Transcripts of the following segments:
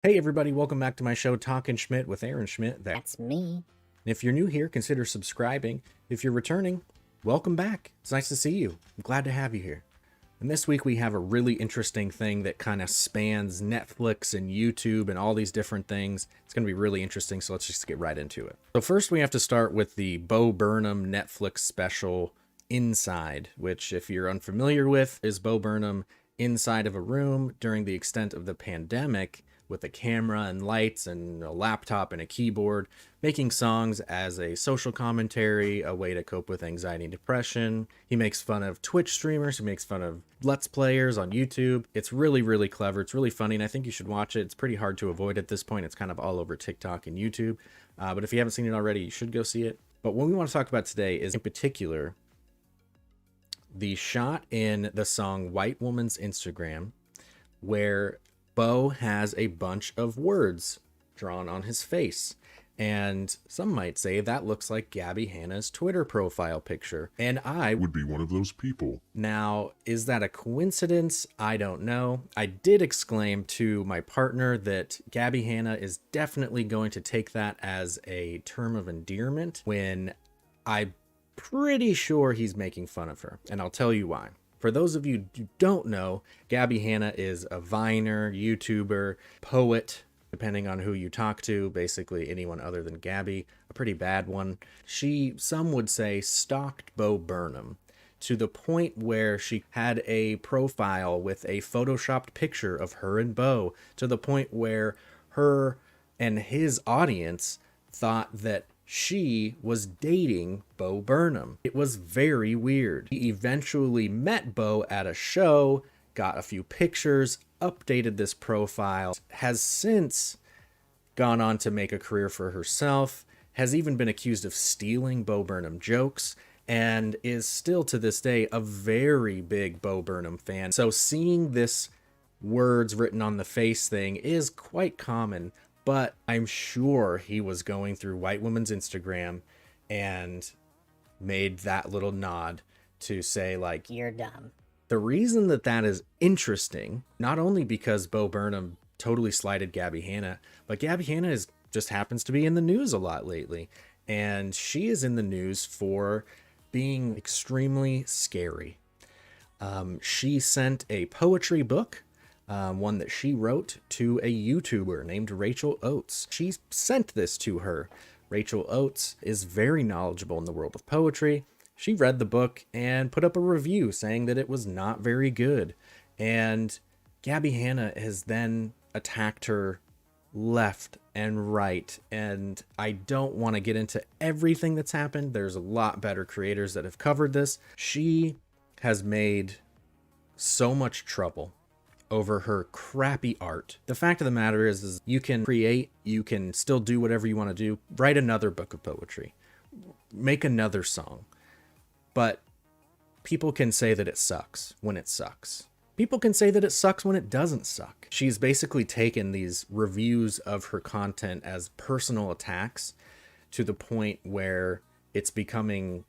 Hey everybody, welcome back to my show, Talkin Schmidt with Aaron Schmidt. That's me. If you're new here, consider subscribing. If you're returning, welcome back. It's nice to see you. I'm glad to have you here. And this week we have a really interesting thing that kind of spans Netflix and YouTube and all these different things. It's going to be really interesting, so let's just get right into it. So first we have to start with the Bo Burnham Netflix special, Inside, which if you're unfamiliar with, is Bo Burnham inside of a room during the extent of the pandemic with a camera and lights and a laptop and a keyboard, making songs as a social commentary, a way to cope with anxiety and depression. He makes fun of Twitch streamers, he makes fun of Let's Players on YouTube. It's really, really clever. It's really funny, and I think you should watch it. It's pretty hard to avoid at this point. It's kind of all over TikTok and YouTube. But if you haven't seen it already, you should go see it. But what we want to talk about today is, in particular, the shot in the song White Woman's Instagram, where Bo has a bunch of words drawn on his face. And some might say that looks like Gabbie Hanna's Twitter profile picture. And I would be one of those people. Now, is that a coincidence? I don't know. I did exclaim to my partner that Gabbie Hanna is definitely going to take that as a term of endearment when I'm pretty sure he's making fun of her. And I'll tell you why. For those of you who don't know, Gabbie Hanna is a Viner, YouTuber, poet, depending on who you talk to, basically anyone other than Gabbie, a pretty bad one. She, some would say, stalked Bo Burnham to the point where she had a profile with a photoshopped picture of her and Bo, to the point where her and his audience thought that she was dating Bo Burnham. It was very weird. He eventually met Bo at a show, got a few pictures, updated this profile, has since gone on to make a career for herself, has even been accused of stealing Bo Burnham jokes, and is still to this day a very big Bo Burnham fan. So seeing this words written on the face thing is quite common. But I'm sure he was going through White Woman's Instagram and made that little nod to say, like, You're dumb. The reason that that is interesting, not only because Bo Burnham totally slighted Gabbie Hanna, but Gabbie Hanna just happens to be in the news a lot lately. And she is in the news for being extremely scary. She sent a poetry book, one that she wrote, to a YouTuber named Rachel Oates. She sent this to her. Rachel Oates is very knowledgeable in the world of poetry. She read the book and put up a review saying that it was not very good. And Gabbie Hanna has then attacked her left and right. And I don't want to get into everything that's happened. There's a lot better creators that have covered this. She has made so much trouble over her crappy art. The fact of the matter is you can create, you can still do whatever you want to do, write another book of poetry, make another song, but people can say that it sucks when it sucks. People can say that it sucks when it doesn't suck. She's basically taken these reviews of her content as personal attacks to the point where it's becoming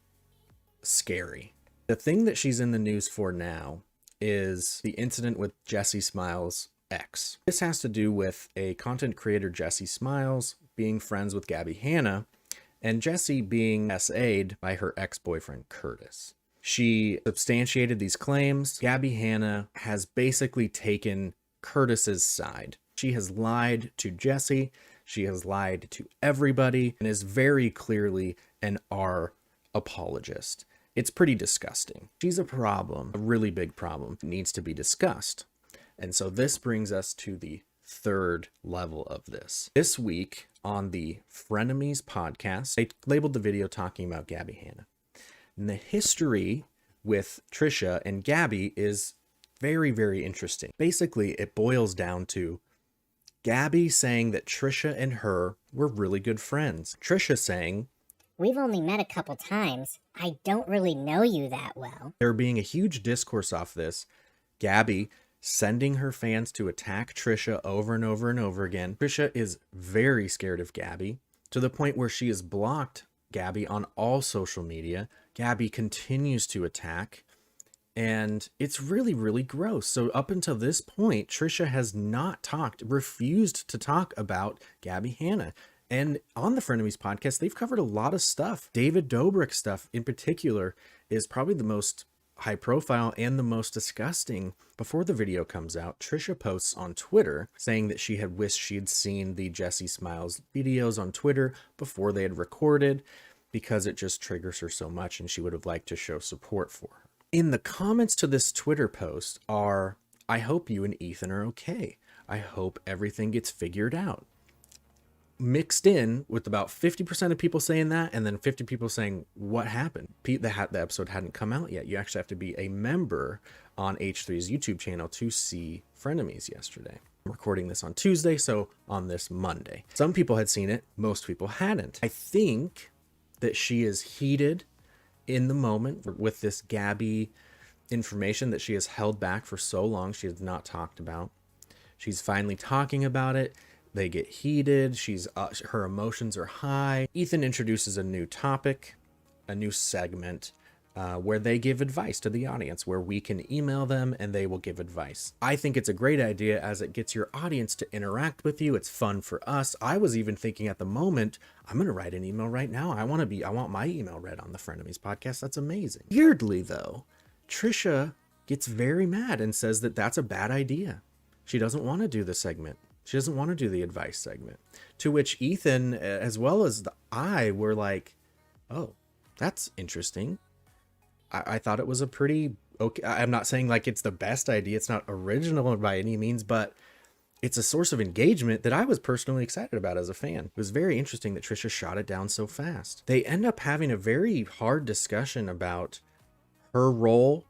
scary. The thing that she's in the news for now is the incident with Jessie Smiles' ex. This has to do with a content creator, Jessie Smiles, being friends with Gabbie Hanna, and Jessie being SA'd by her ex-boyfriend, Curtis. She substantiated these claims. Gabbie Hanna has basically taken Curtis's side. She has lied to Jessie, she has lied to everybody, and is very clearly an R apologist. It's pretty disgusting. She's a problem, a really big problem. It needs to be discussed. And so this brings us to the third level of this. This week on the Frenemies podcast, they labeled the video talking about Gabbie Hanna. And the history with Trisha and Gabbie is very, very interesting. Basically, it boils down to Gabbie saying that Trisha and her were really good friends. Trisha saying, "We've only met a couple times. I don't really know you that well." There being a huge discourse off this. Gabbie sending her fans to attack Trisha over and over and over again. Trisha is very scared of Gabbie to the point where she has blocked Gabbie on all social media. Gabbie continues to attack, And it's really, really gross. So up until this point, Trisha has not refused to talk about Gabbie Hanna. And on the Frenemies podcast, they've covered a lot of stuff. David Dobrik stuff in particular is probably the most high profile and the most disgusting. Before the video comes out, Trisha posts on Twitter saying that she had wished she had seen the Jesse Smiles videos on Twitter before they had recorded, because it just triggers her so much and she would have liked to show support for her. In the comments to this Twitter post are, "I hope you and Ethan are okay. I hope everything gets figured out." Mixed in with about 50% of people saying that, and then 50 people saying, "What happened? The episode hadn't come out yet. You actually have to be a member on H3's YouTube channel to see Frenemies yesterday." I'm recording this on Tuesday, so on this Monday. Some people had seen it, most people hadn't. I think that she is heated in the moment with this Gabbie information that she has held back for so long. She has not talked about. She's finally talking about it. They get heated. Her emotions are high. Ethan introduces a new topic, a new segment, where they give advice to the audience, where we can email them and they will give advice. I think it's a great idea, as it gets your audience to interact with you. It's fun for us. I was even thinking at the moment, I'm going to write an email right now. I want my email read on the Frenemies podcast. That's amazing. Weirdly though, Trisha gets very mad and says that that's a bad idea. She doesn't want to do the segment. She doesn't want to do the advice segment. To which Ethan, as well as I, were like, "Oh, that's interesting. I thought it was a pretty okay." I'm not saying like it's the best idea. It's not original by any means, but it's a source of engagement that I was personally excited about as a fan. It was very interesting that Trisha shot it down so fast. They end up having a very hard discussion about her role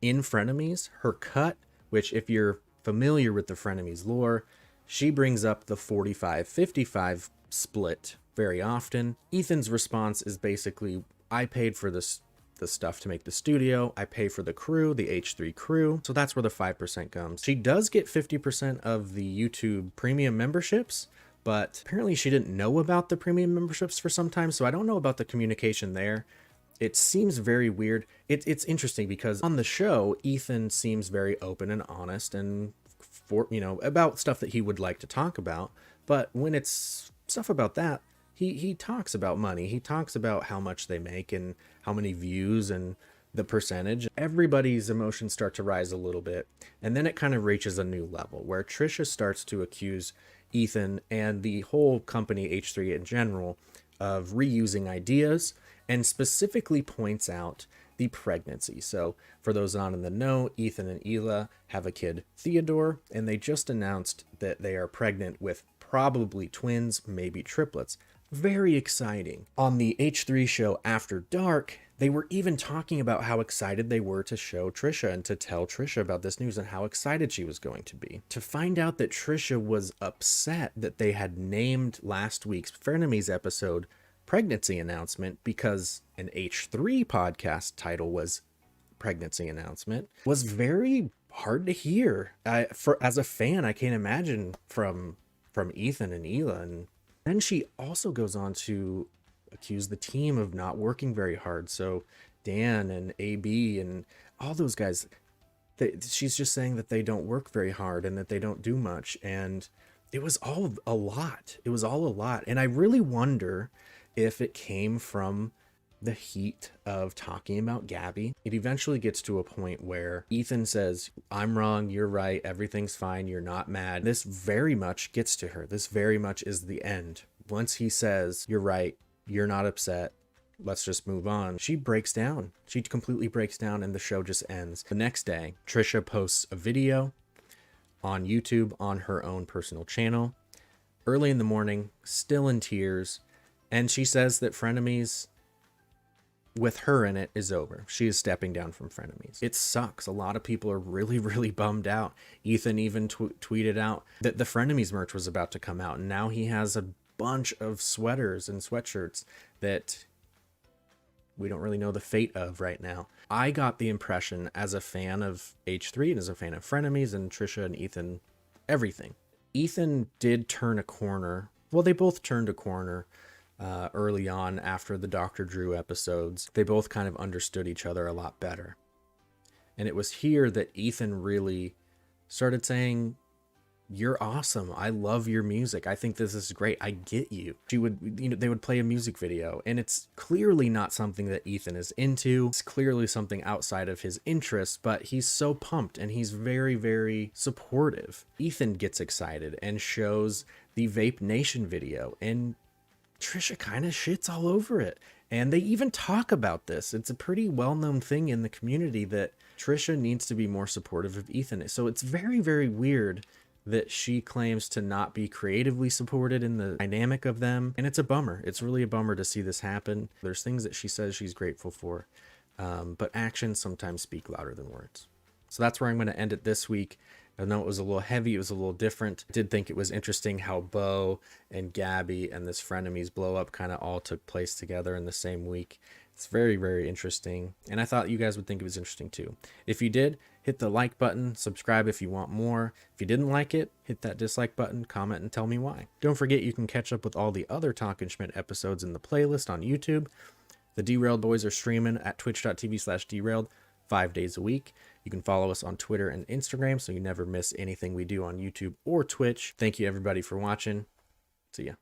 in Frenemies, her cut, which, if you're familiar with the Frenemies lore, she brings up the 45-55 split very often. Ethan's response is basically, "I paid for the stuff to make the studio. I pay for the crew, the H3 crew." So that's where the 5% comes. She does get 50% of the YouTube premium memberships, but apparently she didn't know about the premium memberships for some time. So I don't know about the communication there. It seems very weird. It's interesting because on the show, Ethan seems very open and honest and about stuff that he would like to talk about. But when it's stuff about that, he talks about money. He talks about how much they make and how many views and the percentage. Everybody's emotions start to rise a little bit. And then it kind of reaches a new level where Trisha starts to accuse Ethan and the whole company, H3 in general, of reusing ideas, and specifically points out the pregnancy. So for those not in the know, Ethan and Hila have a kid, Theodore, and they just announced that they are pregnant with probably twins, maybe triplets. Very exciting. On the H3 show After Dark, they were even talking about how excited they were to show Trisha and to tell Trisha about this news and how excited she was going to be. To find out that Trisha was upset that they had named last week's Frenemies episode Pregnancy Announcement because an H3 podcast title was Pregnancy Announcement was very hard to hear. As a fan, I can't imagine from Ethan and Hila. And then she also goes on to accuse the team of not working very hard. So Dan and AB and all those guys, she's just saying that they don't work very hard and that they don't do much. And it was all a lot. It was all a lot. And I really wonder if it came from the heat of talking about Gabbie. It eventually gets to a point where Ethan says, "I'm wrong, you're right, everything's fine, you're not mad." This very much gets to her. This very much is the end. Once he says, "You're right, you're not upset, let's just move on," she breaks down. She completely breaks down and the show just ends. The next day, Trisha posts a video on YouTube on her own personal channel, early in the morning, still in tears. And she says that Frenemies, with her in it, is over. She is stepping down from Frenemies. It sucks. A lot of people are really, really bummed out. Ethan even tweeted out that the Frenemies merch was about to come out, and now he has a bunch of sweaters and sweatshirts that we don't really know the fate of right now. I got the impression, as a fan of H3 and as a fan of Frenemies and Trisha and Ethan, everything. Ethan did turn a corner. Well, they both turned a corner early on after the Dr. Drew episodes. They both kind of understood each other a lot better. And it was here that Ethan really started saying, you're awesome. I love your music. I think this is great. I get you. She would, they would play a music video, and it's clearly not something that Ethan is into. It's clearly something outside of his interests, but he's so pumped and he's very, very supportive. Ethan gets excited and shows the Vape Nation video, and Trisha kind of shits all over it. And they even talk about this. It's a pretty well-known thing in the community that Trisha needs to be more supportive of Ethan. So it's very, very weird that she claims to not be creatively supported in the dynamic of them. And it's a bummer. It's really a bummer to see this happen. There's things that she says she's grateful for, but actions sometimes speak louder than words. So that's where I'm going to end it this week. I know it was a little heavy. It was a little different. I did think it was interesting how Bo and Gabbie and this Frenemies blow up kind of all took place together in the same week. It's very, very interesting. And I thought you guys would think it was interesting too. If you did, hit the like button, subscribe if you want more. If you didn't like it, hit that dislike button, comment, and tell me why. Don't forget you can catch up with all the other Talkin Schmidt episodes in the playlist on YouTube. The Derailed Boys are streaming at twitch.tv/derailed 5 days a week. You can follow us on Twitter and Instagram so you never miss anything we do on YouTube or Twitch. Thank you everybody for watching. See ya.